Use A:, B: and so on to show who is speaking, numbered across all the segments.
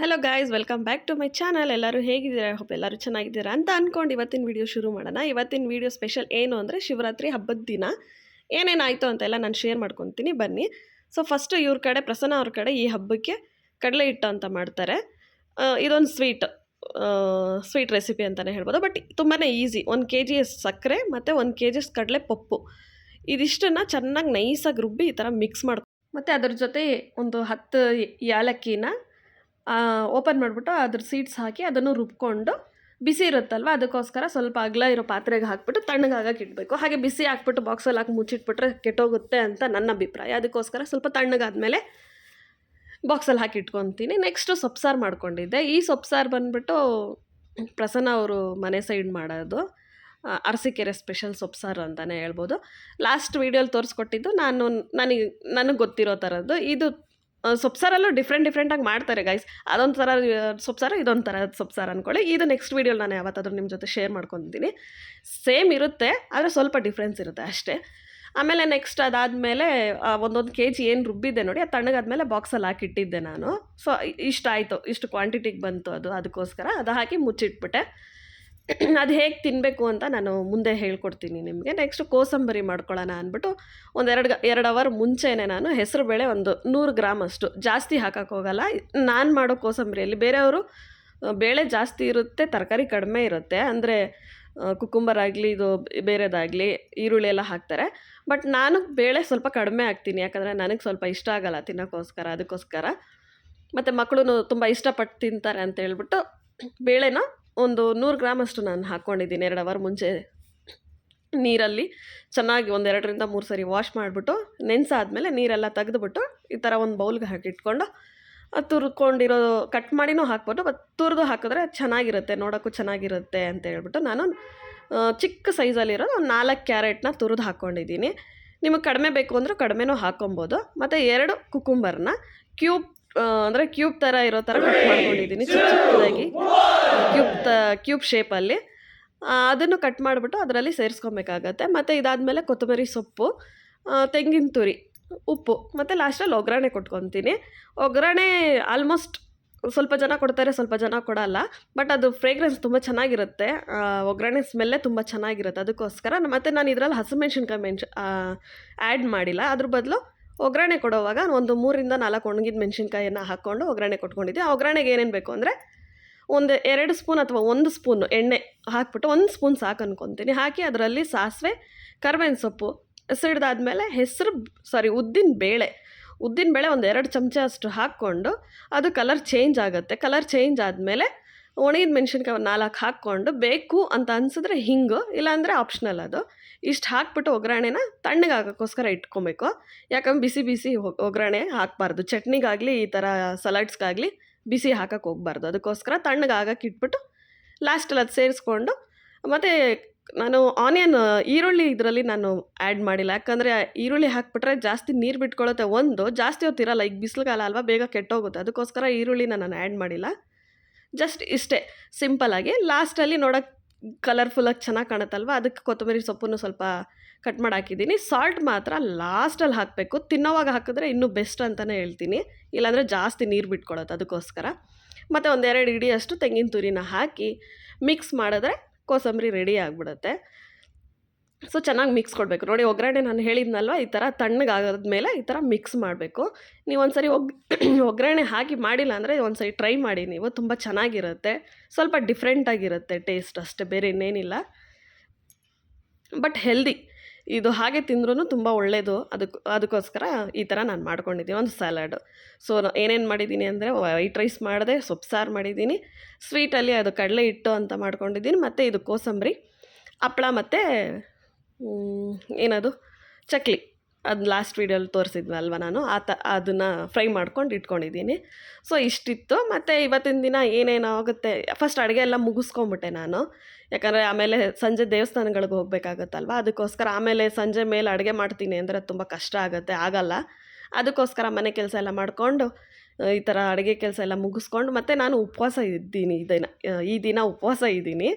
A: Hello guys, welcome back to my channel. ಎಲ್ಲರೂ ಹೇಗಿದ್ದೀರಾ? Hope ಎಲ್ಲರೂ ಚೆನ್ನಾಗಿದ್ದೀರಾ ಅಂತ ಅಂದ್ಕೊಂಡು ಇವತ್ತಿನ ವಿಡಿಯೋ ಶುರು ಮಾಡೋಣ. ಇವತ್ತಿನ ವಿಡಿಯೋ ಸ್ಪೆಷಲ್ ಏನು ಅಂದರೆ ಶಿವರಾತ್ರಿ ಹಬ್ಬದ ದಿನ ಏನೇನಾಯಿತು ಅಂತೆಲ್ಲ ನಾನು ಶೇರ್ ಮಾಡ್ಕೊತೀನಿ, ಬನ್ನಿ. ಸೊ ಫಸ್ಟು ಇವ್ರ ಕಡೆ, ಪ್ರಸನ್ನ ಅವ್ರ ಕಡೆ ಈ ಹಬ್ಬಕ್ಕೆ ಕಡಲೆ ಹಿಟ್ಟು ಅಂತ ಮಾಡ್ತಾರೆ. ಇದೊಂದು ಸ್ವೀಟ್ ರೆಸಿಪಿ ಅಂತಲೇ ಹೇಳ್ಬೋದು. ಬಟ್ ತುಂಬಾ ಈಸಿ. 1 kg ಸಕ್ಕರೆ ಮತ್ತು 1 kg ಕಡಲೆ ಪಪ್ಪು, ಇದಿಷ್ಟನ್ನು ಚೆನ್ನಾಗಿ ನೈಸಾಗಿ ರುಬ್ಬಿ ಈ ಥರ ಮಿಕ್ಸ್ ಮಾಡ್ಕೊ, ಮತ್ತು ಅದ್ರ ಜೊತೆ ಒಂದು 10 ಏಲಕ್ಕಿನ ಓಪನ್ ಮಾಡಿಬಿಟ್ಟು ಅದ್ರ ಸೀಡ್ಸ್ ಹಾಕಿ ಅದನ್ನು ರುಬ್ಕೊಂಡು, ಬಿಸಿ ಇರುತ್ತಲ್ವ ಅದಕ್ಕೋಸ್ಕರ ಸ್ವಲ್ಪ ಅಗಲ ಇರೋ ಪಾತ್ರೆಗೆ ಹಾಕ್ಬಿಟ್ಟು ತಣ್ಣಗಾಗಕ್ಕೆ ಇಡಬೇಕು. ಹಾಗೆ ಬಿಸಿ ಹಾಕ್ಬಿಟ್ಟು ಬಾಕ್ಸಲ್ಲಿ ಹಾಕಿ ಮುಚ್ಚಿಟ್ಬಿಟ್ರೆ ಕೆಟ್ಟೋಗುತ್ತೆ ಅಂತ ನನ್ನ ಅಭಿಪ್ರಾಯ. ಅದಕ್ಕೋಸ್ಕರ ಸ್ವಲ್ಪ ತಣ್ಣಗಾದ್ಮೇಲೆ ಬಾಕ್ಸಲ್ಲಿ ಹಾಕಿ ಇಟ್ಕೊತೀನಿ. ನೆಕ್ಸ್ಟು ಸೊಪ್ಸಾರು ಮಾಡ್ಕೊಂಡಿದ್ದೆ. ಈ ಸೊಪ್ಸಾರು ಬಂದುಬಿಟ್ಟು ಪ್ರಸನ್ನ ಅವರು ಮನೆ ಸೈಡ್ ಮಾಡೋದು, ಅರಸೀಕೆರೆ ಸ್ಪೆಷಲ್ ಸೊಪ್ಸಾರು ಅಂತಲೇ ಹೇಳ್ಬೋದು. ಲಾಸ್ಟ್ ವೀಡಿಯೋಲಿ ತೋರಿಸ್ಕೊಟ್ಟಿದ್ದು ನನಗೆ ಗೊತ್ತಿರೋ ಥರದ್ದು. ಇದು ಸೊಪ್ಸಾರಲ್ಲೂ ಡಿಫ್ರೆಂಟಾಗಿ ಮಾಡ್ತಾರೆ ಗೈಸ್. ಅದೊಂದು ಥರ ಸೊಪ್ಸಾರು, ಇದೊಂದು ಥರ ಸೊಪ್ಸಾರು ಅಂದ್ಕೊಳ್ಳಿ. ಇದು ನೆಕ್ಸ್ಟ್ ವೀಡಿಯೋಲಿ ನಾನು ಯಾವತ್ತಾದ್ರೂ ನಿಮ್ಮ ಜೊತೆ ಶೇರ್ ಮಾಡ್ಕೊತೀನಿ. ಸೇಮ್ ಇರುತ್ತೆ, ಆದರೆ ಸ್ವಲ್ಪ ಡಿಫ್ರೆನ್ಸ್ ಇರುತ್ತೆ ಅಷ್ಟೇ. ಆಮೇಲೆ ನೆಕ್ಸ್ಟ್ ಅದಾದಮೇಲೆ 1 kg ಏನು ರುಬ್ಬಿದ್ದೆ ನೋಡಿ, ಅದು ತಣ್ಣಗಾದ್ಮೇಲೆ ಬಾಕ್ಸಲ್ಲಿ ಹಾಕಿಟ್ಟಿದ್ದೆ ನಾನು. ಸೊ ಇಷ್ಟು ಕ್ವಾಂಟಿಟಿಗೆ ಬಂತು ಅದು, ಅದಕ್ಕೋಸ್ಕರ ಅದು ಹಾಕಿ ಮುಚ್ಚಿಟ್ಬಿಟ್ಟೆ. ಅದು ಹೇಗೆ ತಿನ್ನಬೇಕು ಅಂತ ನಾನು ಮುಂದೆ ಹೇಳ್ಕೊಡ್ತೀನಿ ನಿಮಗೆ. ನೆಕ್ಸ್ಟು ಕೋಸಂಬರಿ ಮಾಡ್ಕೊಳ್ಳೋಣ ಅಂದ್ಬಿಟ್ಟು ಒಂದು 2 ಅವರ್ ಮುಂಚೆನೇ ನಾನು ಹೆಸರುಬೇಳೆ ಒಂದು 100 ಗ್ರಾಮ್ ಅಷ್ಟು, ಜಾಸ್ತಿ ಹಾಕೋಕ್ಕೋಗಲ್ಲ ನಾನು ಮಾಡೋ ಕೋಸಂಬರಿಯಲ್ಲಿ. ಬೇರೆಯವರು ಬೇಳೆ ಜಾಸ್ತಿ ಇರುತ್ತೆ, ತರಕಾರಿ ಕಡಿಮೆ ಇರುತ್ತೆ, ಅಂದರೆ ಕುಕ್ಕುಂಬರ್ ಆಗಲಿ, ಇದು ಬೇರೆದಾಗಲಿ, ಈರುಳ್ಳಿ ಎಲ್ಲ ಹಾಕ್ತಾರೆ. ಬಟ್ ನಾನು ಬೇಳೆ ಸ್ವಲ್ಪ ಕಡಿಮೆ ಹಾಕ್ತೀನಿ, ಯಾಕಂದರೆ ನನಗೆ ಸ್ವಲ್ಪ ಇಷ್ಟ ಆಗಲ್ಲ ತಿನ್ನೋಕ್ಕೋಸ್ಕರ, ಅದಕ್ಕೋಸ್ಕರ. ಮತ್ತು ಮಕ್ಕಳು ತುಂಬ ಇಷ್ಟಪಟ್ಟು ತಿಂತಾರೆ ಅಂತ ಹೇಳ್ಬಿಟ್ಟು ಬೇಳೆನ ಒಂದು 100 ಗ್ರಾಮ್ ಅಷ್ಟು ನಾನು ಹಾಕ್ಕೊಂಡಿದ್ದೀನಿ. 2 ಅವರ್ ಮುಂಚೆ ನೀರಲ್ಲಿ ಚೆನ್ನಾಗಿ 2 3 ಸರಿ ವಾಶ್ ಮಾಡಿಬಿಟ್ಟು ನೆನೆಸಾದ್ಮೇಲೆ ನೀರೆಲ್ಲ ತೆಗೆದುಬಿಟ್ಟು ಈ ಥರ ಒಂದು ಬೌಲ್ಗೆ ಹಾಕಿಟ್ಕೊಂಡು, ತುರ್ಕೊಂಡಿರೋ ಕಟ್ ಮಾಡಿನೂ ಹಾಕ್ಬೋದು, ಬಟ್ ತುರಿದು ಹಾಕಿದ್ರೆ ಚೆನ್ನಾಗಿರುತ್ತೆ, ನೋಡೋಕ್ಕೂ ಚೆನ್ನಾಗಿರುತ್ತೆ ಅಂತ ಹೇಳ್ಬಿಟ್ಟು ನಾನು ಚಿಕ್ಕ ಸೈಜಲ್ಲಿರೋ ಒಂದು 4 ಕ್ಯಾರೆಟ್ನ ತುರಿದು ಹಾಕ್ಕೊಂಡಿದ್ದೀನಿ. ನಿಮಗೆ ಕಡಿಮೆ ಬೇಕು ಅಂದರೂ ಕಡಿಮೆನೂ ಹಾಕ್ಕೊಬೋದು. ಮತ್ತು 2 ಕುಕ್ಕುಂಬರ್ನ ಕ್ಯೂಬ್ ಥರ ಇರೋ ಥರ ಕಟ್ ಮಾಡ್ಕೊಂಡಿದ್ದೀನಿ, ಚಿಕ್ಕದಾಗಿ ಕ್ಯೂಬ್ ಶೇಪಲ್ಲಿ. ಅದನ್ನು ಕಟ್ ಮಾಡಿಬಿಟ್ಟು ಅದರಲ್ಲಿ ಸೇರಿಸ್ಕೊಬೇಕಾಗತ್ತೆ. ಮತ್ತು ಇದಾದಮೇಲೆ ಕೊತ್ತಂಬರಿ ಸೊಪ್ಪು, ತೆಂಗಿನ ತುರಿ, ಉಪ್ಪು, ಮತ್ತು ಲಾಸ್ಟಲ್ಲಿ ಒಗ್ಗರಣೆ ಕೊಟ್ಕೊತೀನಿ. ಒಗ್ಗರಣೆ ಆಲ್ಮೋಸ್ಟ್ ಸ್ವಲ್ಪ ಜನ ಕೊಡ್ತಾರೆ, ಸ್ವಲ್ಪ ಜನ ಕೊಡಲ್ಲ. ಬಟ್ ಅದು ಫ್ರೇಗ್ರೆನ್ಸ್ ತುಂಬ ಚೆನ್ನಾಗಿರುತ್ತೆ, ಒಗ್ಗರಣೆ ಸ್ಮೆಲ್ಲೇ ತುಂಬ ಚೆನ್ನಾಗಿರುತ್ತೆ. ಅದಕ್ಕೋಸ್ಕರ ಮತ್ತು ನಾನು ಇದರಲ್ಲಿ ಹಸಿಮೆಣ್ಸಿನ್ಕಾಯಿ ಆ್ಯಡ್ ಮಾಡಿಲ್ಲ. ಅದ್ರ ಬದಲು ಒಗ್ಗರಣೆ ಕೊಡೋವಾಗ ಒಂದು 3 ಇಂದ 4 ಒಣಗಿದ ಮೆಣಸಿನ್ಕಾಯನ್ನು ಹಾಕ್ಕೊಂಡು ಒಗ್ಗರಣೆ ಕೊಟ್ಕೊಂಡಿದ್ದೆ. ಆ ಒಗ್ಗರಣೆಗೆ ಏನೇನು ಬೇಕು ಅಂದರೆ ಒಂದು 2 ಸ್ಪೂನ್ ಅಥವಾ 1 ಸ್ಪೂನು ಎಣ್ಣೆ ಹಾಕ್ಬಿಟ್ಟು 1 ಸ್ಪೂನ್ ಸಾಕು ಅನ್ಕೊತೀನಿ. ಹಾಕಿ ಅದರಲ್ಲಿ ಸಾಸಿವೆ, ಕರಿಬೇವಿನ ಸೊಪ್ಪು ಸಿಡ್ದಾದ್ಮೇಲೆ ಉದ್ದಿನ ಬೇಳೆ ಒಂದು 2 ಚಮಚ ಅಷ್ಟು ಹಾಕ್ಕೊಂಡು, ಅದು ಕಲರ್ ಚೇಂಜ್ ಆಗುತ್ತೆ. ಕಲರ್ ಚೇಂಜ್ ಆದಮೇಲೆ ಒಣಗಿದ ಮೆಣಸಿನ್ಕಾಯಿ 4 ಹಾಕ್ಕೊಂಡು, ಬೇಕು ಅಂತ ಅನಿಸಿದ್ರೆ ಹಿಂಗು, ಇಲ್ಲಾಂದರೆ ಆಪ್ಷನಲ್ ಅದು. ಇಷ್ಟು ಹಾಕ್ಬಿಟ್ಟು ಒಗ್ಗರಣೆನ ತಣ್ಣಗಾಗೋಕ್ಕೋಸ್ಕರ ಇಟ್ಕೊಬೇಕು. ಯಾಕಂದ್ರೆ ಬಿಸಿ ಒಗ್ಗರಣೆ ಹಾಕಬಾರ್ದು. ಚಟ್ನಿಗಾಗಲಿ ಈ ಥರ ಸಲಾಡ್ಸ್ಗಾಗಲಿ ಬಿಸಿ ಹಾಕಕ್ಕೆ ಹೋಗ್ಬಾರ್ದು. ಅದಕ್ಕೋಸ್ಕರ ತಣ್ಣಗಾಗಕ್ಕೆ ಇಟ್ಬಿಟ್ಟು ಲಾಸ್ಟಲ್ಲಿ ಅದು ಸೇರಿಸ್ಕೊಂಡು, ಮತ್ತು ನಾನು ಈರುಳ್ಳಿ ಇದರಲ್ಲಿ ನಾನು ಆ್ಯಡ್ ಮಾಡಿಲ್ಲ. ಯಾಕಂದರೆ ಈರುಳ್ಳಿ ಹಾಕ್ಬಿಟ್ರೆ ಜಾಸ್ತಿ ನೀರು ಬಿಟ್ಕೊಳ್ಳುತ್ತೆ, ಜಾಸ್ತಿ ಹೊತ್ತಿರಲ್ಲ. ಈಗ ಬಿಸಿಲುಗಾಲ ಅಲ್ವಾ, ಬೇಗ ಕೆಟ್ಟೋಗುತ್ತೆ. ಅದಕ್ಕೋಸ್ಕರ ಈರುಳ್ಳಿನ ನಾನು ಆ್ಯಡ್ ಮಾಡಿಲ್ಲ. ಜಸ್ಟ್ ಇಷ್ಟೇ ಸಿಂಪಲ್ಲಾಗಿ. ಲಾಸ್ಟಲ್ಲಿ ನೋಡೋಕ್ಕೆ ಕಲರ್ಫುಲ್ಲಾಗಿ ಚೆನ್ನಾಗಿ ಕಾಣುತ್ತಲ್ವ, ಅದಕ್ಕೆ ಕೊತ್ತಂಬರಿ ಸೊಪ್ಪನ್ನು ಸ್ವಲ್ಪ ಕಟ್ ಮಾಡಿ ಹಾಕಿದ್ದೀನಿ. ಸಾಲ್ಟ್ ಮಾತ್ರ ಲಾಸ್ಟಲ್ಲಿ ಹಾಕಬೇಕು. ತಿನ್ನೋವಾಗ ಹಾಕಿದ್ರೆ ಇನ್ನೂ ಬೆಸ್ಟ್ ಅಂತಲೇ ಹೇಳ್ತೀನಿ, ಇಲ್ಲಾಂದರೆ ಜಾಸ್ತಿ ನೀರು ಬಿಟ್ಕೊಳ್ಳುತ್ತೆ. ಅದಕ್ಕೋಸ್ಕರ ಮತ್ತು 1-2 ಇಡಿಯಷ್ಟು ತೆಂಗಿನ ತುರಿನ ಹಾಕಿ ಮಿಕ್ಸ್ ಮಾಡಿದ್ರೆ ಕೋಸಂಬರಿ ರೆಡಿ ಆಗಿಬಿಡುತ್ತೆ. ಸೊ ಚೆನ್ನಾಗಿ ಮಿಕ್ಸ್ ಕೊಡಬೇಕು. ನೋಡಿ, ಒಗ್ಗರಣೆ ನಾನು ಹೇಳಿದ್ನಲ್ವ, ಈ ಥರ ತಣ್ಣಗಾದ್ಮೇಲೆ ಈ ಥರ ಮಿಕ್ಸ್ ಮಾಡಬೇಕು. ನೀವು ಒಂದ್ಸರಿ ಒಗ್ಗರಣೆ ಹಾಕಿ ಮಾಡಿಲ್ಲ ಅಂದರೆ ಒಂದ್ಸರಿ ಟ್ರೈ ಮಾಡಿ ನೀವು, ತುಂಬ ಚೆನ್ನಾಗಿರುತ್ತೆ. ಸ್ವಲ್ಪ ಡಿಫ್ರೆಂಟಾಗಿರುತ್ತೆ ಟೇಸ್ಟ್ ಅಷ್ಟೇ, ಬೇರೆ ಇನ್ನೇನಿಲ್ಲ. ಬಟ್ ಹೆಲ್ದಿ, ಇದು ಹಾಗೆ ತಿಂದ್ರೂ ತುಂಬ ಒಳ್ಳೆಯದು. ಅದಕ್ಕೋಸ್ಕರ ಈ ಥರ ನಾನು ಮಾಡ್ಕೊಂಡಿದ್ದೀನಿ ಒಂದು ಸಲಾಡು. ಸೊ ಏನೇನು ಮಾಡಿದ್ದೀನಿ ಅಂದರೆ ವೈಟ್ ರೈಸ್ ಮಾಡಿದೆ, ಸೊಪ್ಸಾರು ಮಾಡಿದ್ದೀನಿ, ಸ್ವೀಟಲ್ಲಿ ಅದು ಕಡಲೆ ಹಿಟ್ಟು ಅಂತ ಮಾಡ್ಕೊಂಡಿದ್ದೀನಿ, ಮತ್ತು ಇದು ಕೋಸಂಬರಿ, ಹಪ್ಪಳ, ಮತ್ತು ಏನದು ಚಕ್ಲಿ, ಅದು ಲಾಸ್ಟ್ ವೀಡಿಯೋಲಿ ತೋರಿಸಿದ್ವಲ್ವ ನಾನು, ಅದನ್ನು ಫ್ರೈ ಮಾಡ್ಕೊಂಡು ಇಟ್ಕೊಂಡಿದ್ದೀನಿ. ಸೊ ಇಷ್ಟಿತ್ತು. ಮತ್ತು ಇವತ್ತಿನ ದಿನ ಏನೇನಾಗುತ್ತೆ, ಫಸ್ಟ್ ಅಡುಗೆ ಎಲ್ಲ ಮುಗಿಸ್ಕೊಂಬಿಟ್ಟೆ ನಾನು. ಯಾಕಂದರೆ ಆಮೇಲೆ ಸಂಜೆ ದೇವಸ್ಥಾನಗಳಿಗೆ ಹೋಗಬೇಕಾಗತ್ತಲ್ವ, ಅದಕ್ಕೋಸ್ಕರ. ಆಮೇಲೆ ಸಂಜೆ ಮೇಲೆ ಅಡುಗೆ ಮಾಡ್ತೀನಿ ಅಂದರೆ ತುಂಬ ಕಷ್ಟ ಆಗಲ್ಲ. ಅದಕ್ಕೋಸ್ಕರ ಮನೆ ಕೆಲಸ ಎಲ್ಲ ಮಾಡಿಕೊಂಡು ಈ ಥರ ಅಡುಗೆ ಕೆಲಸ ಎಲ್ಲ ಮುಗಿಸ್ಕೊಂಡು ಮತ್ತು ನಾನು ಉಪವಾಸ ಇದ್ದೀನಿ ಈ ದಿನ ಉಪವಾಸ ಇದ್ದೀನಿ.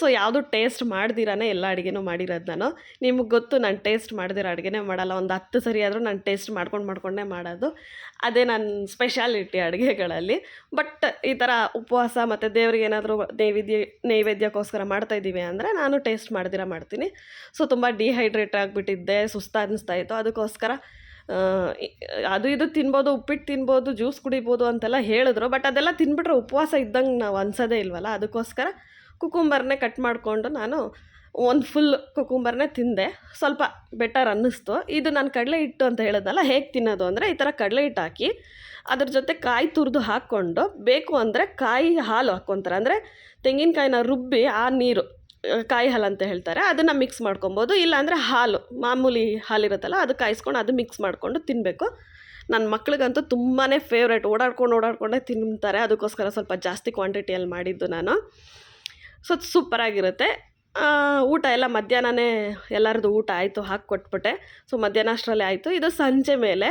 A: ಸೊ ಯಾವುದು ಟೇಸ್ಟ್ ಮಾಡ್ದಿರಾನೆ ಎಲ್ಲ ಅಡುಗೆನೂ ಮಾಡಿರೋದು ನಾನು. ನಿಮಗೆ ಗೊತ್ತು ನಾನು ಟೇಸ್ಟ್ ಮಾಡ್ದಿರೋ ಅಡುಗೆನೇ ಮಾಡಲ್ಲ. ಒಂದು 10 ಸರಿ ಆದರೂ ನಾನು ಟೇಸ್ಟ್ ಮಾಡ್ಕೊಂಡೇ ಮಾಡೋದು. ಅದೇ ನನ್ನ ಸ್ಪೆಷಾಲಿಟಿ ಅಡುಗೆಗಳಲ್ಲಿ. ಬಟ್ ಈ ಥರ ಉಪವಾಸ ಮತ್ತು ದೇವ್ರಿಗೆ ಏನಾದರೂ ನೈವೇದ್ಯಕ್ಕೋಸ್ಕರ ಮಾಡ್ತಾಯಿದ್ದೀವಿ ಅಂದರೆ ನಾನು ಟೇಸ್ಟ್ ಮಾಡ್ದಿರ ಮಾಡ್ತೀನಿ. ಸೊ ತುಂಬ ಡಿಹೈಡ್ರೇಟ್ ಆಗಿಬಿಟ್ಟಿದ್ದೆ, ಸುಸ್ತು ಅನ್ನಿಸ್ತಾಯಿತ್ತು. ಅದಕ್ಕೋಸ್ಕರ ಅದು ಇದು ತಿನ್ಬೋದು, ಉಪ್ಪಿಟ್ಟು ತಿನ್ಬೋದು, ಜ್ಯೂಸ್ ಕುಡಿಬೋದು ಅಂತೆಲ್ಲ ಹೇಳಿದ್ರು. ಬಟ್ ಅದೆಲ್ಲ ತಿಂದ್ಬಿಟ್ರೆ ಉಪವಾಸ ಇದ್ದಂಗೆ ನಾವು ಅನ್ಸೋದೇ ಇಲ್ವಲ್ಲ. ಅದಕ್ಕೋಸ್ಕರ ಕುಕುಂಬರ್ನೇ ಕಟ್ ಮಾಡಿಕೊಂಡು ನಾನು ಒಂದು ಫುಲ್ ಕುಕುಂಬರ್ನೇ ತಿಂದೆ. ಸ್ವಲ್ಪ ಬೆಟರ್ ಅನ್ನಿಸ್ತು. ಇದು ನಾನು ಕಡಲೆ ಹಿಟ್ಟು ಅಂತ ಹೇಳಿದ್ನಲ್ಲ, ಹೇಗೆ ತಿನ್ನೋದು ಅಂದರೆ ಈ ಥರ ಕಡಲೆ ಹಿಟ್ಟು ಹಾಕಿ ಅದ್ರ ಜೊತೆ ಕಾಯಿ ತುರಿದು ಹಾಕ್ಕೊಂಡು, ಬೇಕು ಅಂದರೆ ಕಾಯಿ ಹಾಲು ಹಾಕ್ಕೊತಾರೆ. ಅಂದರೆ ತೆಂಗಿನಕಾಯಿನ ರುಬ್ಬಿ ಆ ನೀರು, ಕಾಯಿ ಹಾಲು ಅಂತ ಹೇಳ್ತಾರೆ, ಅದನ್ನು ಮಿಕ್ಸ್ ಮಾಡ್ಕೊಬೋದು. ಇಲ್ಲಾಂದರೆ ಹಾಲು, ಮಾಮೂಲಿ ಹಾಲಿರುತ್ತಲ್ಲ, ಅದು ಕಾಯಿಸ್ಕೊಂಡು ಅದು ಮಿಕ್ಸ್ ಮಾಡಿಕೊಂಡು ತಿನ್ನಬೇಕು. ನನ್ನ ಮಕ್ಳಿಗಂತೂ ತುಂಬಾ ಫೇವ್ರೇಟ್. ಓಡಾಡ್ಕೊಂಡೇ ತಿಂತಾರೆ. ಅದಕ್ಕೋಸ್ಕರ ಸ್ವಲ್ಪ ಜಾಸ್ತಿ ಕ್ವಾಂಟಿಟಿಯಲ್ಲಿ ಮಾಡಿದ್ದು ನಾನು. ಸೊ ಸೂಪರಾಗಿರುತ್ತೆ. ಊಟ ಎಲ್ಲ ಮಧ್ಯಾಹ್ನನೇ ಎಲ್ಲರದ್ದು ಊಟ ಆಯಿತು, ಹಾಕ್ಕೊಟ್ಬಿಟ್ಟೆ. ಸೊ ಮಧ್ಯಾಹ್ನ ಅಷ್ಟರಲ್ಲೇ ಆಯಿತು. ಇದು ಸಂಜೆ ಮೇಲೆ.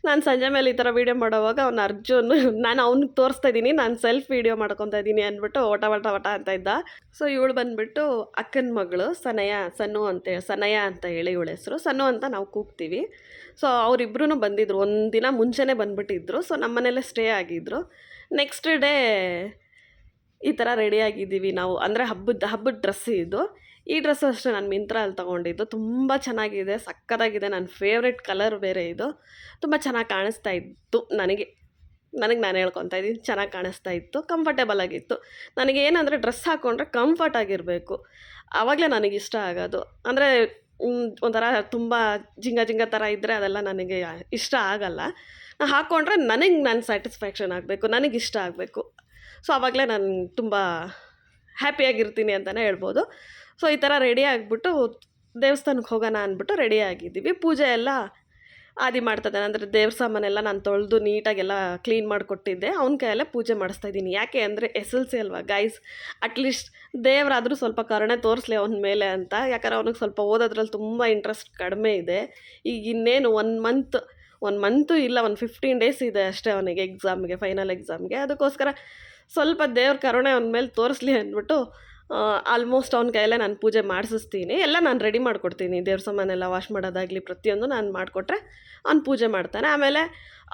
A: ನಾನು ಸಂಜೆ ಮೇಲೆ ಈ ಥರ ವೀಡಿಯೋ ಮಾಡೋವಾಗ ಅವ್ನು ಅರ್ಜುನ್, ನಾನು ಅವ್ನಿಗೆ ತೋರಿಸ್ತಾ ಇದ್ದೀನಿ, ನಾನು ಸೆಲ್ಫ್ ವೀಡಿಯೋ ಮಾಡ್ಕೊತಾ ಇದ್ದೀನಿ ಅಂದ್ಬಿಟ್ಟು ವಟ ಅಂತ ಇದ್ದ. ಸೊ ಇವಳು ಬಂದುಬಿಟ್ಟು ಅಕ್ಕನ ಮಗಳು ಸನಯ ಅಂತ ಹೇಳಿ ಇವಳ ಹೆಸರು. ಸನ್ನು ಅಂತ ನಾವು ಕೂಗ್ತೀವಿ. ಸೊ ಅವರಿಬ್ಬರೂ ಬಂದಿದ್ದರು. ಒಂದು ದಿನ ಮುಂಚೆನೇ ಬಂದುಬಿಟ್ಟಿದ್ರು. ಸೊ ನಮ್ಮ ಮನೇಲೇ ಸ್ಟೇ ಆಗಿದ್ದರು. ನೆಕ್ಸ್ಟ್ ಡೇ ಈ ಥರ ರೆಡಿಯಾಗಿದ್ದೀವಿ ನಾವು. ಅಂದರೆ ಹಬ್ಬದ ಡ್ರೆಸ್ ಇದು. ಈ ಡ್ರೆಸ್ಸು ಅಷ್ಟೇ ನಾನು ಮಿಂತ್ರಲ್ಲಿ ತೊಗೊಂಡಿದ್ದು. ತುಂಬ ಚೆನ್ನಾಗಿದೆ, ಸಕ್ಕತ್ತಾಗಿದೆ. ನನ್ನ ಫೇವ್ರೆಟ್ ಕಲರ್ ಬೇರೆ ಇದು. ತುಂಬ ಚೆನ್ನಾಗಿ ಕಾಣಿಸ್ತಾ ಇತ್ತು ನನಗೆ ನಾನು ಹೇಳ್ಕೊತಾ ಇದ್ದೀನಿ. ಚೆನ್ನಾಗಿ ಕಾಣಿಸ್ತಾ ಇತ್ತು, ಕಂಫರ್ಟೇಬಲ್ ಆಗಿತ್ತು. ನನಗೆ ಏನಂದರೆ ಡ್ರೆಸ್ ಹಾಕ್ಕೊಂಡ್ರೆ ಕಂಫರ್ಟ್ ಆಗಿರಬೇಕು, ಆವಾಗಲೇ ನನಗಿಷ್ಟ ಆಗೋದು. ಅಂದರೆ ಒಂಥರ ತುಂಬ ಜಿಂಗ ಥರ ಇದ್ದರೆ ಅದೆಲ್ಲ ನನಗೆ ಇಷ್ಟ ಆಗಲ್ಲ. ನಾನು ಹಾಕ್ಕೊಂಡ್ರೆ ನಾನು ಸ್ಯಾಟಿಸ್ಫ್ಯಾಕ್ಷನ್ ಆಗಬೇಕು, ನನಗಿಷ್ಟ ಆಗಬೇಕು. ಸೊ ಆವಾಗಲೇ ನಾನು ತುಂಬ ಹ್ಯಾಪಿಯಾಗಿರ್ತೀನಿ ಅಂತಲೇ ಹೇಳ್ಬೋದು. ಸೊ ಈ ಥರ ರೆಡಿ ಆಗಿಬಿಟ್ಟು ದೇವಸ್ಥಾನಕ್ಕೆ ಹೋಗೋಣ ಅಂದ್ಬಿಟ್ಟು ರೆಡಿ ಆಗಿದ್ದೀವಿ. ಪೂಜೆ ಎಲ್ಲ ಆದಿ ಮಾಡ್ತಿದ್ದಾನೆ. ಅಂದರೆ ದೇವ್ರ ಸಾಮಾನೆಲ್ಲ ನಾನು ತೊಳೆದು ನೀಟಾಗೆಲ್ಲ ಕ್ಲೀನ್ ಮಾಡಿಕೊಟ್ಟಿದ್ದೆ. ಅವ್ನ ಕೈಯಲ್ಲೇ ಪೂಜೆ ಮಾಡಿಸ್ತಾಯಿದ್ದೀನಿ. ಯಾಕೆ ಅಂದರೆ SLC ಅಲ್ವಾ ಗೈಸ್, ಅಟ್ಲೀಸ್ಟ್ ದೇವರಾದರೂ ಸ್ವಲ್ಪ ಕರುಣೆ ತೋರಿಸ್ಲಿ ಅವನ ಮೇಲೆ ಅಂತ. ಯಾಕಂದ್ರೆ ಅವ್ನಿಗೆ ಸ್ವಲ್ಪ ಓದೋದ್ರಲ್ಲಿ ತುಂಬ ಇಂಟ್ರೆಸ್ಟ್ ಕಡಿಮೆ ಇದೆ. ಈಗ ಇನ್ನೇನು 1 ಮಂತು ಇಲ್ಲ, 15 ಡೇಸ್ ಇದೆ ಅಷ್ಟೇ ಅವನಿಗೆ ಎಕ್ಸಾಮ್ಗೆ, ಫೈನಲ್ ಎಕ್ಸಾಮ್ಗೆ. ಅದಕ್ಕೋಸ್ಕರ ಸ್ವಲ್ಪ ದೇವ್ರ ಕರುಣೆ ಅವನ ಮೇಲೆ ತೋರಿಸ್ಲಿ ಅಂದ್ಬಿಟ್ಟು ಆಲ್ಮೋಸ್ಟ್ ಅವ್ನ ಕೈಯಲ್ಲೇ ನಾನು ಪೂಜೆ ಮಾಡಿಸ್ತೀನಿ. ಎಲ್ಲ ನಾನು ರೆಡಿ ಮಾಡಿಕೊಡ್ತೀನಿ. ದೇವ್ರ ಸಾಮಾನೆಲ್ಲ ವಾಶ್ ಮಾಡೋದಾಗಲಿ ಪ್ರತಿಯೊಂದು ನಾನು ಮಾಡಿಕೊಟ್ರೆ ಅವ್ನು ಪೂಜೆ ಮಾಡ್ತಾನೆ. ಆಮೇಲೆ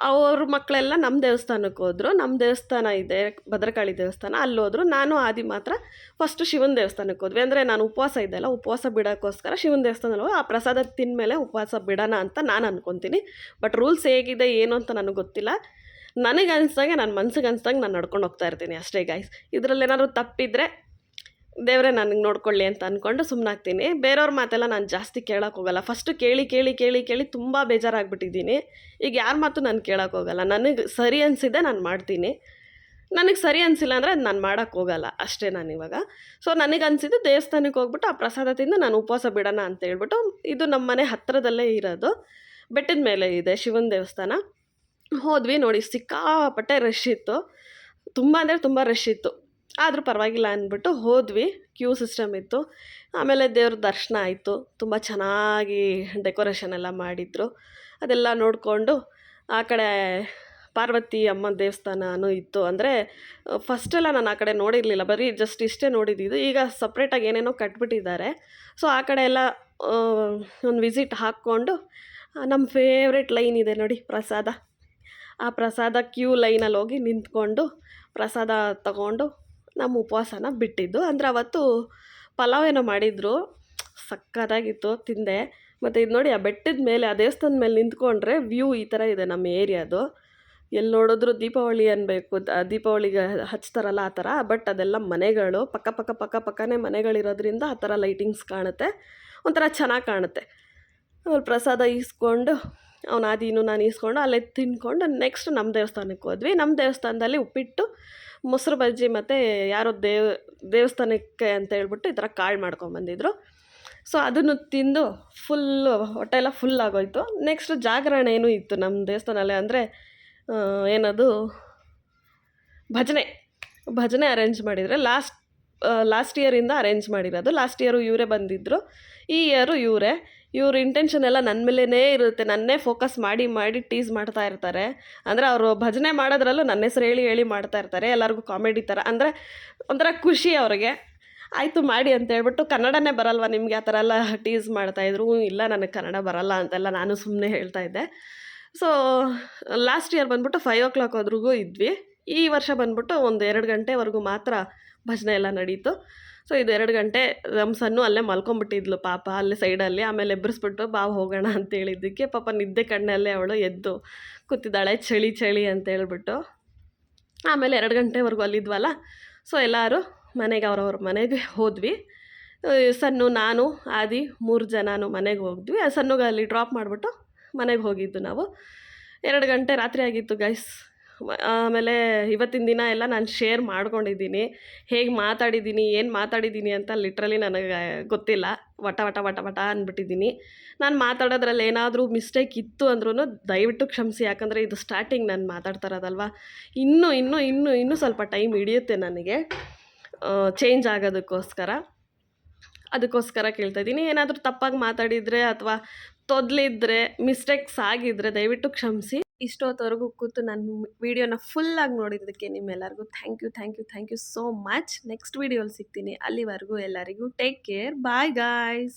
A: ಅವ್ರ ಮಕ್ಕಳೆಲ್ಲ ನಮ್ಮ ದೇವಸ್ಥಾನಕ್ಕೆ ಹೋದರು. ನಮ್ಮ ದೇವಸ್ಥಾನ ಇದೆ, ಭದ್ರಕಾಳಿ ದೇವಸ್ಥಾನ, ಅಲ್ಲೋದ್ರು. ನಾನು ಆದಿ ಮಾತ್ರ ಫಸ್ಟು ಶಿವನ ದೇವಸ್ಥಾನಕ್ಕೆ ಹೋದ್ವಿ. ಅಂದರೆ ನಾನು ಉಪವಾಸ ಇದ್ದೆಲ್ಲ, ಉಪವಾಸ ಬಿಡೋಕ್ಕೋಸ್ಕರ ಶಿವನ ದೇವಸ್ಥಾನದಲ್ಲಿ ಹೋಗಿ ಆ ಪ್ರಸಾದ ತಿಂದಮೇಲೆ ಉಪವಾಸ ಬಿಡೋಣ ಅಂತ ನಾನು ಅಂದ್ಕೊತೀನಿ. ಬಟ್ ರೂಲ್ಸ್ ಹೇಗಿದೆ ಏನು ಅಂತ ನನಗೆ ಗೊತ್ತಿಲ್ಲ. ನನಗೆ ಅನಿಸ್ದಾಗೆ, ನನ್ನ ಮನ್ಸಿಗೆ ಅನಿಸ್ದಂಗೆ ನಾನು ನಡ್ಕೊಂಡು ಹೋಗ್ತಾ ಇರ್ತೀನಿ ಅಷ್ಟೇ ಗೈಸ್. ಇದರಲ್ಲಿ ಏನಾದರೂ ತಪ್ಪಿದರೆ ದೇವರೇ ನನಗೆ ನೋಡ್ಕೊಳ್ಳಿ ಅಂತ ಅಂದ್ಕೊಂಡು ಸುಮ್ಮನಾಗ್ತೀನಿ. ಬೇರೆಯವ್ರ ಮಾತೆಲ್ಲ ನಾನು ಜಾಸ್ತಿ ಕೇಳೋಕ್ಕೆ ಹೋಗಲ್ಲ. ಫಸ್ಟು ಕೇಳಿ ತುಂಬ ಬೇಜಾರಾಗ್ಬಿಟ್ಟಿದ್ದೀನಿ. ಈಗ ಯಾರ ಮಾತು ನಾನು ಕೇಳೋಕ್ಕೆ ಹೋಗಲ್ಲ. ನನಗೆ ಸರಿ ಅನಿಸಿದೆ ನಾನು ಮಾಡ್ತೀನಿ, ನನಗೆ ಸರಿ ಅನಿಸಿಲ್ಲ ಅಂದರೆ ಅದು ನಾನು ಮಾಡೋಕ್ಕೆ ಹೋಗಲ್ಲ ಅಷ್ಟೇ ನಾನಿವಾಗ. ಸೊ ನನಗೆ ಅನಿಸಿದ್ದು ದೇವಸ್ಥಾನಕ್ಕೆ ಹೋಗ್ಬಿಟ್ಟು ಆ ಪ್ರಸಾದ ತಿಂದು ನಾನು ಉಪವಾಸ ಬಿಡೋಣ ಅಂತ ಹೇಳ್ಬಿಟ್ಟು. ಇದು ನಮ್ಮ ಮನೆ ಹತ್ತಿರದಲ್ಲೇ ಇರೋದು, ಬೆಟ್ಟದ ಮೇಲೆ ಇದೆ ಶಿವನ ದೇವಸ್ಥಾನ. ಹೋದ್ವಿ ನೋಡಿ, ಸಿಕ್ಕಾಪಟ್ಟೆ ರಶ್ ಇತ್ತು. ತುಂಬ ಅಂದರೆ ತುಂಬ ರಶ್ ಇತ್ತು. ಆದರೂ ಪರವಾಗಿಲ್ಲ ಅಂದ್ಬಿಟ್ಟು ಹೋದ್ವಿ. ಕ್ಯೂ ಸಿಸ್ಟಮ್ ಇತ್ತು. ಆಮೇಲೆ ದೇವ್ರ ದರ್ಶನ ಆಯಿತು. ತುಂಬ ಚೆನ್ನಾಗಿ ಡೆಕೋರೇಷನ್ ಎಲ್ಲ ಮಾಡಿದ್ರು. ಅದೆಲ್ಲ ನೋಡಿಕೊಂಡು ಆ ಕಡೆ ಪಾರ್ವತಿ ಅಮ್ಮನ ದೇವಸ್ಥಾನನೂ ಇತ್ತು. ಅಂದರೆ ಫಸ್ಟೆಲ್ಲ ನಾನು ಆ ಕಡೆ ನೋಡಿರಲಿಲ್ಲ, ಬರೀ ಜಸ್ಟ್ ಇಷ್ಟೇ ನೋಡಿದ್ದು. ಈಗ ಸಪ್ರೇಟಾಗಿ ಏನೇನೋ ಕಟ್ಬಿಟ್ಟಿದ್ದಾರೆ. ಸೊ ಆ ಕಡೆ ಎಲ್ಲ ಒಂದು ವಿಸಿಟ್ ಹಾಕ್ಕೊಂಡು ನಮ್ಮ ಫೇವ್ರೆಟ್ ಲೈನ್ ಇದೆ ನೋಡಿ, ಪ್ರಸಾದ. ಆ ಪ್ರಸಾದ ಕ್ಯೂ ಲೈನಲ್ಲಿ ಹೋಗಿ ನಿಂತ್ಕೊಂಡು ಪ್ರಸಾದ ತಗೊಂಡು ನಮ್ಮ ಉಪವಾಸನ ಬಿಟ್ಟಿದ್ದು. ಅಂದರೆ ಅವತ್ತು ಪಲಾವ್ ಏನೋ ಮಾಡಿದರು, ಸಕ್ಕತ್ತಾಗಿತ್ತು, ತಿಂದೆ. ಮತ್ತು ಇದು ನೋಡಿ, ಆ ಬೆಟ್ಟದ ಮೇಲೆ, ಆ ದೇವಸ್ಥಾನದ ಮೇಲೆ ನಿಂತ್ಕೊಂಡ್ರೆ ವ್ಯೂ ಈ ಥರ ಇದೆ ನಮ್ಮ ಏರಿಯಾದು. ಎಲ್ಲಿ ನೋಡಿದ್ರು ದೀಪಾವಳಿ ಅನ್ಬೇಕು, ದೀಪಾವಳಿಗೆ ಹಚ್ತಾರಲ್ಲ ಆ ಥರ. ಬಟ್ ಅದೆಲ್ಲ ಮನೆಗಳು, ಪಕ್ಕನೇ ಮನೆಗಳಿರೋದ್ರಿಂದ ಆ ಥರ ಲೈಟಿಂಗ್ಸ್ ಕಾಣುತ್ತೆ, ಒಂಥರ ಚೆನ್ನಾಗಿ ಕಾಣುತ್ತೆ. ಅವ್ರು ಪ್ರಸಾದ ಈಸ್ಕೊಂಡು, ಅವ್ನು ಆದಿನೂ ನಾನು ಈಸ್ಕೊಂಡು ಅಲ್ಲೇ ತಿನ್ಕೊಂಡು ನೆಕ್ಸ್ಟ್ ನಮ್ಮ ದೇವಸ್ಥಾನಕ್ಕೆ ಹೋದ್ವಿ. ನಮ್ಮ ದೇವಸ್ಥಾನದಲ್ಲಿ ಉಪ್ಪಿಟ್ಟು, ಮೊಸರು ಬಜ್ಜಿ ಮತ್ತು ಯಾರೋ ದೇವಸ್ಥಾನಕ್ಕೆ ಅಂತ ಹೇಳ್ಬಿಟ್ಟು ಈ ಥರ ಕಾಳು ಮಾಡ್ಕೊಂಬಂದಿದ್ರು. ಸೊ ಅದನ್ನು ತಿಂದು ಹೊಟ್ಟೆ ಎಲ್ಲ ಫುಲ್ ಆಗೋಯ್ತು. ನೆಕ್ಸ್ಟ್ ಜಾಗರಣೆ ಏನೂ ಇತ್ತು ನಮ್ಮ ದೇವಸ್ಥಾನಲ್ಲೇ. ಅಂದರೆ ಏನದು ಭಜನೆ ಅರೇಂಜ್ ಮಾಡಿದರೆ. ಲಾಸ್ಟ್ ಲಾಸ್ಟ್ ಇಯರಿಂದ ಅರೇಂಜ್ ಮಾಡಿರೋದು. ಲಾಸ್ಟ್ ಇಯರು ಇವರೇ ಬಂದಿದ್ದರು, ಈ ಇಯರು ಇವರೇ. ಇವ್ರ ಇಂಟೆನ್ಷನ್ ಎಲ್ಲ ನನ್ನ ಮೇಲೇ ಇರುತ್ತೆ, ನನ್ನೇ ಫೋಕಸ್ ಮಾಡಿ ಮಾಡಿ ಟೀಸ್ ಮಾಡ್ತಾ ಇರ್ತಾರೆ. ಅಂದರೆ ಅವರು ಭಜನೆ ಮಾಡೋದ್ರಲ್ಲೂ ನನ್ನ ಹೆಸ್ರು ಹೇಳಿ ಹೇಳಿ ಮಾಡ್ತಾ ಇರ್ತಾರೆ, ಎಲ್ಲರಿಗೂ ಕಾಮಿಡಿ ಥರ. ಅಂದರೆ ಒಂಥರ ಖುಷಿ ಅವ್ರಿಗೆ. ಆಯಿತು ಮಾಡಿ ಅಂತ ಹೇಳ್ಬಿಟ್ಟು, ಕನ್ನಡನೇ ಬರಲ್ವಾ ನಿಮಗೆ, ಆ ಥರ ಎಲ್ಲ ಟೀಸ್ ಮಾಡ್ತಾಯಿದ್ರು. ಇಲ್ಲ ನನಗೆ ಕನ್ನಡ ಬರಲ್ಲ ಅಂತೆಲ್ಲ ನಾನು ಸುಮ್ಮನೆ ಹೇಳ್ತಾ ಇದ್ದೆ. ಸೊ ಲಾಸ್ಟ್ ಇಯರ್ ಬಂದ್ಬಿಟ್ಟು 5 ವರೆಗೂ ಇದ್ವಿ. ಈ ವರ್ಷ ಬಂದ್ಬಿಟ್ಟು ಒಂದು 2 ಗಂಟೆವರೆಗೂ ಮಾತ್ರ ಭಜನೆ ಎಲ್ಲ ನಡೀತು. ಸೊ ಇದು 2 ಗಂಟೆ ನಮ್ಮ ಸಣ್ಣು ಅಲ್ಲೇ ಮಲ್ಕೊಂಬಿಟ್ಟಿದ್ಲು ಪಾಪ, ಅಲ್ಲೇ ಸೈಡಲ್ಲಿ. ಆಮೇಲೆ ಎಬ್ಬರಿಸ್ಬಿಟ್ಟು ಬಾ ಹೋಗೋಣ ಅಂತ ಹೇಳಿದ್ದಕ್ಕೆ ಪಾಪ ನಿದ್ದೆ ಕಣ್ಣಲ್ಲೇ ಅವಳು ಎದ್ದು ಕೂತಿದ್ದಾಳೆ, ಚಳಿ ಚಳಿ ಅಂತ ಹೇಳ್ಬಿಟ್ಟು. ಆಮೇಲೆ 2 ಗಂಟೆವರೆಗೂ ಅಲ್ಲಿದ್ವಲ್ಲ, ಸೊ ಎಲ್ಲರೂ ಮನೆಗೆ ಅವ್ರವ್ರ ಮನೆಗೆ ಹೋದ್ವಿ. ಸನ್ನು, ನಾನು, ಆದಿ 3 ಜನನು ಮನೆಗೆ ಹೋದ್ವಿ. ಸನ್ನುಗೆ ಅಲ್ಲಿ ಡ್ರಾಪ್ ಮಾಡಿಬಿಟ್ಟು ಮನೆಗೆ ಹೋಗಿದ್ದು ನಾವು. 2 ಗಂಟೆ ರಾತ್ರಿ ಆಗಿತ್ತು ಗೈಸ್. ಆಮೇಲೆ ಇವತ್ತಿನ ದಿನ ಎಲ್ಲ ನಾನು ಶೇರ್ ಮಾಡ್ಕೊಂಡಿದ್ದೀನಿ, ಹೇಗೆ ಮಾತಾಡಿದ್ದೀನಿ, ಏನು ಮಾತಾಡಿದ್ದೀನಿ ಅಂತ ಲಿಟ್ರಲಿ ನನಗೆ ಗೊತ್ತಿಲ್ಲ. ವಟ ವಟ ವಟ ವಟ ಅಂದ್ಬಿಟ್ಟಿದ್ದೀನಿ. ನಾನು ಮಾತಾಡೋದ್ರಲ್ಲಿ ಏನಾದರೂ ಮಿಸ್ಟೇಕ್ ಇತ್ತು ಅಂದ್ರೂ ದಯವಿಟ್ಟು ಕ್ಷಮಿಸಿ. ಯಾಕಂದರೆ ಇದು ಸ್ಟಾರ್ಟಿಂಗ್ ನಾನು ಮಾತಾಡ್ತಾ ಇರೋದಲ್ವ. ಇನ್ನೂ ಸ್ವಲ್ಪ ಟೈಮ್ ಹಿಡಿಯುತ್ತೆ ನನಗೆ ಚೇಂಜ್ ಆಗೋದಕ್ಕೋಸ್ಕರ. ಅದಕ್ಕೋಸ್ಕರ ಕೇಳ್ತಾಯಿದ್ದೀನಿ. ಏನಾದರೂ ತಪ್ಪಾಗಿ ಮಾತಾಡಿದರೆ ಅಥವಾ ತೊದಲಿದ್ರೆ, ಮಿಸ್ಟೇಕ್ಸ್ ಆಗಿದ್ದರೆ ದಯವಿಟ್ಟು ಕ್ಷಮಿಸಿ. ಇಷ್ಟೊತ್ತವರೆಗೂ ಕೂತು ನನ್ನ ವೀಡಿಯೋನ ಫುಲ್ಲಾಗಿ ನೋಡಿದ್ದಕ್ಕೆ ನಿಮ್ಮೆಲ್ಲರಿಗೂ thank you so much. Next ವೀಡಿಯೋಲಿ ಸಿಗ್ತೀನಿ. ಅಲ್ಲಿವರೆಗೂ ಎಲ್ಲರಿಗೂ ಟೇಕ್ ಕೇರ್. Bye guys.